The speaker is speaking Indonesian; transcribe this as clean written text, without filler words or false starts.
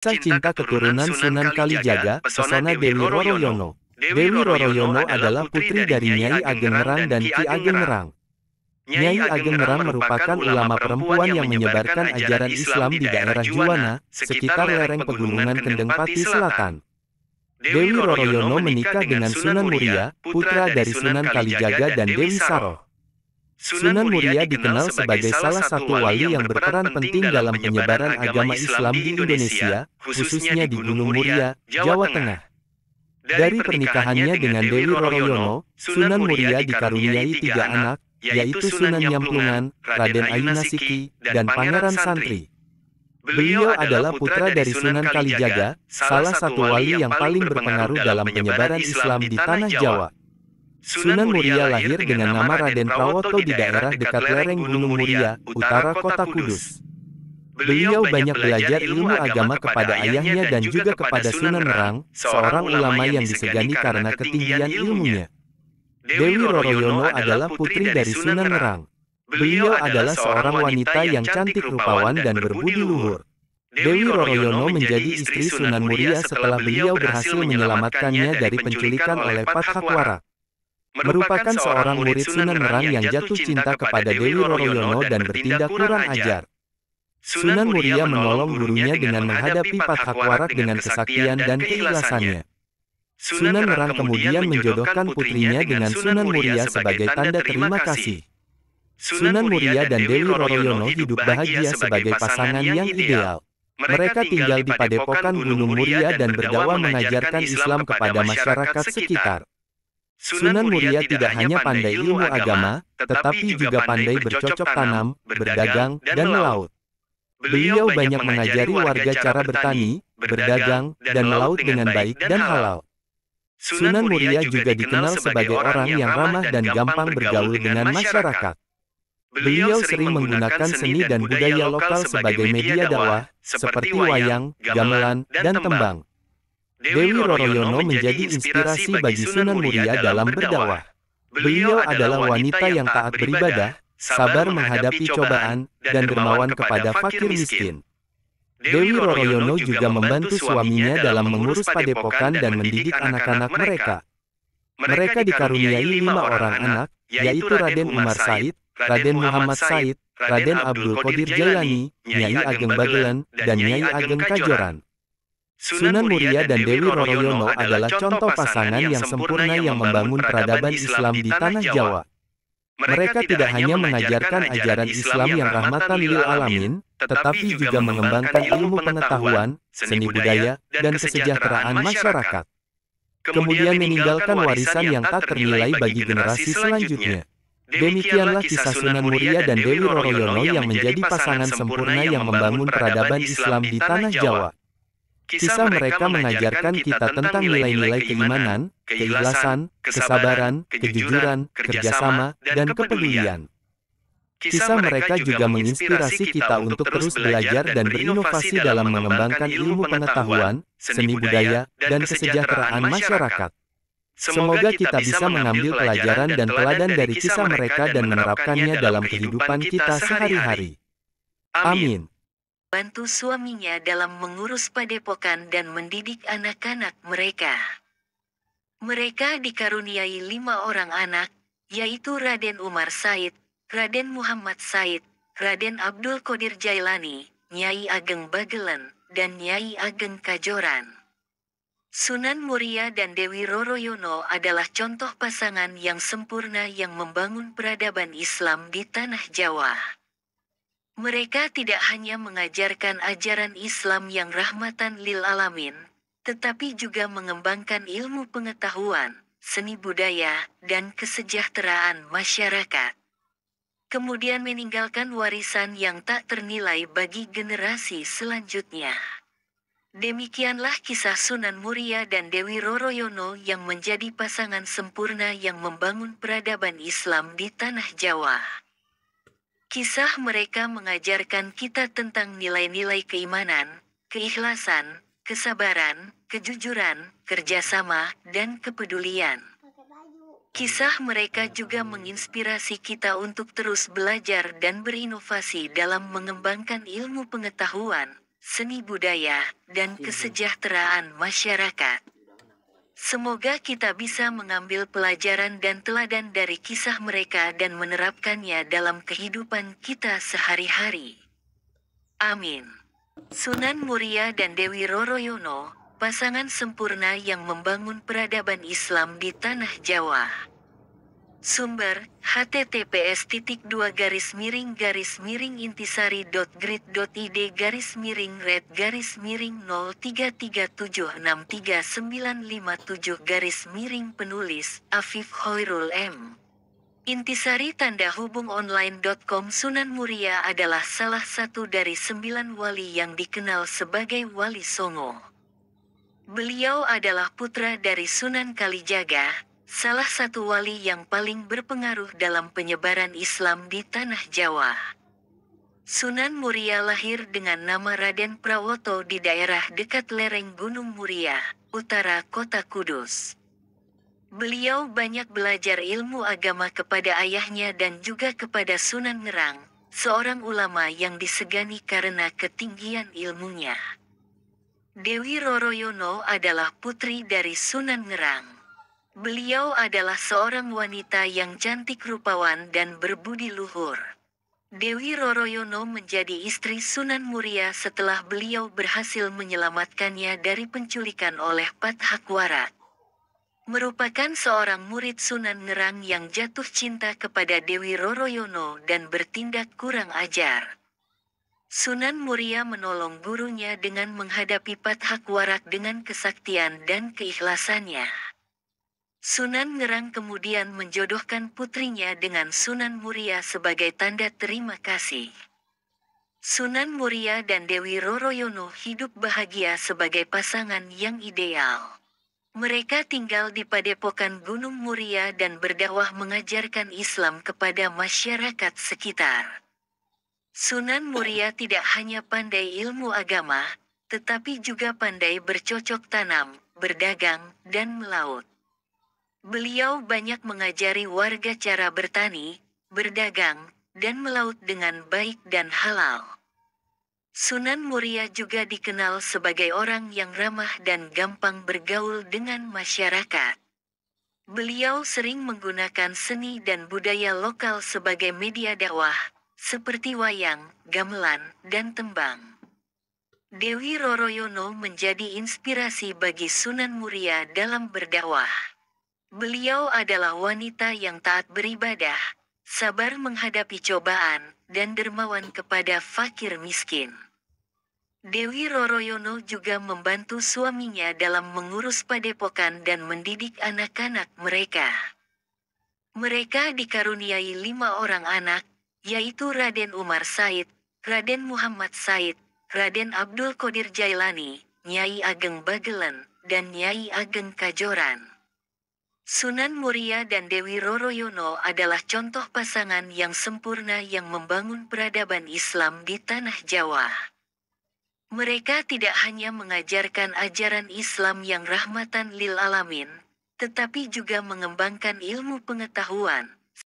Kisah cinta keturunan Sunan Kalijaga, pesona Dewi Roroyono. Dewi Roroyono adalah putri dari Nyai Ageng Ngerang dan Ki Ageng Ngerang. Nyai Ageng Ngerang merupakan ulama perempuan yang menyebarkan ajaran Islam di daerah Juwana, sekitar lereng pegunungan Kendeng Pati Selatan. Dewi Roroyono menikah dengan Sunan Muria, putra dari Sunan Kalijaga dan Dewi Saroh. Sunan Muria dikenal sebagai salah satu wali yang berperan penting dalam penyebaran agama Islam di Indonesia, khususnya di Gunung Muria, Jawa Tengah. Dari pernikahannya dengan Dewi Roroyono, Sunan Muria dikaruniai 3 anak, yaitu Sunan Nyamplungan, Raden Ayunasiki, dan Pangeran Santri. Beliau adalah putra dari Sunan Kalijaga, salah satu wali yang paling berpengaruh dalam penyebaran Islam di Tanah Jawa. Sunan Muria lahir dengan nama Raden Prawoto di daerah dekat lereng Gunung Muria, utara kota Kudus. Beliau banyak belajar ilmu agama kepada ayahnya dan juga kepada Sunan Ngerang, seorang ulama yang disegani karena ketinggian ilmunya. Dewi Roroyono adalah putri dari Sunan Ngerang. Beliau adalah seorang wanita yang cantik rupawan dan berbudi luhur. Dewi Roroyono menjadi istri Sunan Muria setelah beliau berhasil menyelamatkannya dari penculikan oleh Pathakwarak. Merupakan seorang murid Sunan Ngerang yang jatuh cinta kepada Dewi Roroyono dan bertindak kurang ajar. Sunan Muria menolong gurunya dengan menghadapi Pathakwarak dengan kesaktian dan keikhlasannya. Sunan Ngerang kemudian menjodohkan putrinya dengan Sunan Muria sebagai tanda terima kasih. Sunan Muria dan Dewi Roroyono hidup bahagia sebagai pasangan yang ideal. Mereka tinggal di padepokan Gunung Muria dan berdakwah mengajarkan Islam kepada masyarakat sekitar. Sunan Muria tidak hanya pandai ilmu agama, tetapi juga pandai bercocok tanam, berdagang, dan melaut. Beliau banyak mengajari warga cara bertani, berdagang, dan melaut dengan baik dan halal. Sunan Muria juga dikenal sebagai orang yang ramah dan gampang bergaul dengan masyarakat. Beliau sering menggunakan seni dan budaya lokal sebagai media dakwah, seperti wayang, gamelan, dan tembang. Dewi Roroyono menjadi inspirasi bagi Sunan Muria dalam berdakwah. Beliau adalah wanita yang taat beribadah, sabar menghadapi cobaan, dan dermawan kepada fakir miskin. Dewi Roroyono juga membantu suaminya dalam mengurus padepokan dan mendidik anak-anak mereka. Mereka dikaruniai 5 orang anak, yaitu Raden Umar Said, Raden Muhammad Said, Raden Abdul Qadir Jailani, Nyai Ageng Bagelen, dan Nyai Ageng Kajoran. Sunan Muria dan Dewi Roroyono adalah contoh pasangan yang sempurna yang membangun peradaban Islam di Tanah Jawa. Mereka tidak hanya mengajarkan ajaran Islam yang rahmatan lil alamin, tetapi juga mengembangkan ilmu pengetahuan, seni budaya, dan kesejahteraan masyarakat. Kemudian meninggalkan warisan yang tak ternilai bagi generasi selanjutnya. Demikianlah kisah Sunan Muria dan Dewi Roroyono yang menjadi pasangan sempurna yang membangun peradaban Islam di Tanah Jawa. Kisah mereka mengajarkan kita tentang nilai-nilai keimanan, keikhlasan, kesabaran, kejujuran, kerjasama, dan kepedulian. Kisah mereka juga menginspirasi kita untuk terus belajar dan berinovasi dalam mengembangkan ilmu pengetahuan, seni budaya, dan kesejahteraan masyarakat. Semoga kita bisa mengambil pelajaran dan teladan dari kisah mereka dan menerapkannya dalam kehidupan kita sehari-hari. Amin. Bantu suaminya dalam mengurus padepokan dan mendidik anak-anak mereka. Mereka dikaruniai 5 orang anak, yaitu Raden Umar Said, Raden Muhammad Said, Raden Abdul Qadir Jailani, Nyai Ageng Bagelen, dan Nyai Ageng Kajoran. Sunan Muria dan Dewi Roroyono adalah contoh pasangan yang sempurna yang membangun peradaban Islam di Tanah Jawa. Mereka tidak hanya mengajarkan ajaran Islam yang rahmatan lil alamin, tetapi juga mengembangkan ilmu pengetahuan, seni budaya, dan kesejahteraan masyarakat. Kemudian meninggalkan warisan yang tak ternilai bagi generasi selanjutnya. Demikianlah kisah Sunan Muria dan Dewi Roroyono yang menjadi pasangan sempurna yang membangun peradaban Islam di Tanah Jawa. Kisah mereka mengajarkan kita tentang nilai-nilai keimanan, keikhlasan, kesabaran, kejujuran, kerjasama, dan kepedulian. Kisah mereka juga menginspirasi kita untuk terus belajar dan berinovasi dalam mengembangkan ilmu pengetahuan, seni budaya, dan kesejahteraan masyarakat. Semoga kita bisa mengambil pelajaran dan teladan dari kisah mereka dan menerapkannya dalam kehidupan kita sehari-hari. Amin. Sunan Muria dan Dewi Roroyono, pasangan sempurna yang membangun peradaban Islam di tanah Jawa. Sumber, https://red-red.id/miring-red-miring-3376397-957 Afif Hoirul M. Intisari tanda hubung online.com. Sunan Muria adalah salah satu dari 9 wali yang dikenal sebagai Wali Songo. Beliau adalah putra dari Sunan Kalijaga, salah satu wali yang paling berpengaruh dalam penyebaran Islam di tanah Jawa. Sunan Muria lahir dengan nama Raden Prawoto di daerah dekat lereng Gunung Muria, utara kota Kudus. Beliau banyak belajar ilmu agama kepada ayahnya dan juga kepada Sunan Ngerang, seorang ulama yang disegani karena ketinggian ilmunya. Dewi Roroyono adalah putri dari Sunan Ngerang. Beliau adalah seorang wanita yang cantik rupawan dan berbudi luhur. Dewi Roroyono menjadi istri Sunan Muria setelah beliau berhasil menyelamatkannya dari penculikan oleh Pathakwarat. Merupakan seorang murid Sunan Ngerang yang jatuh cinta kepada Dewi Roroyono dan bertindak kurang ajar. Sunan Muria menolong gurunya dengan menghadapi Pathakwarat dengan kesaktian dan keikhlasannya. Sunan Ngerang kemudian menjodohkan putrinya dengan Sunan Muria sebagai tanda terima kasih. Sunan Muria dan Dewi Roroyono hidup bahagia sebagai pasangan yang ideal. Mereka tinggal di Padepokan Gunung Muria dan berdakwah mengajarkan Islam kepada masyarakat sekitar. Sunan Muria tidak hanya pandai ilmu agama, tetapi juga pandai bercocok tanam, berdagang, dan melaut. Beliau banyak mengajari warga cara bertani, berdagang, dan melaut dengan baik dan halal. Sunan Muria juga dikenal sebagai orang yang ramah dan gampang bergaul dengan masyarakat. Beliau sering menggunakan seni dan budaya lokal sebagai media dakwah, seperti wayang, gamelan, dan tembang. Dewi Roroyono menjadi inspirasi bagi Sunan Muria dalam berdakwah. Beliau adalah wanita yang taat beribadah, sabar menghadapi cobaan, dan dermawan kepada fakir miskin. Dewi Roroyono juga membantu suaminya dalam mengurus padepokan dan mendidik anak-anak mereka. Mereka dikaruniai 5 orang anak, yaitu Raden Umar Said, Raden Muhammad Said, Raden Abdul Qadir Jailani, Nyai Ageng Bagelen, dan Nyai Ageng Kajoran. Sunan Muria dan Dewi Roroyono adalah contoh pasangan yang sempurna yang membangun peradaban Islam di tanah Jawa. Mereka tidak hanya mengajarkan ajaran Islam yang rahmatan lil alamin, tetapi juga mengembangkan ilmu pengetahuan,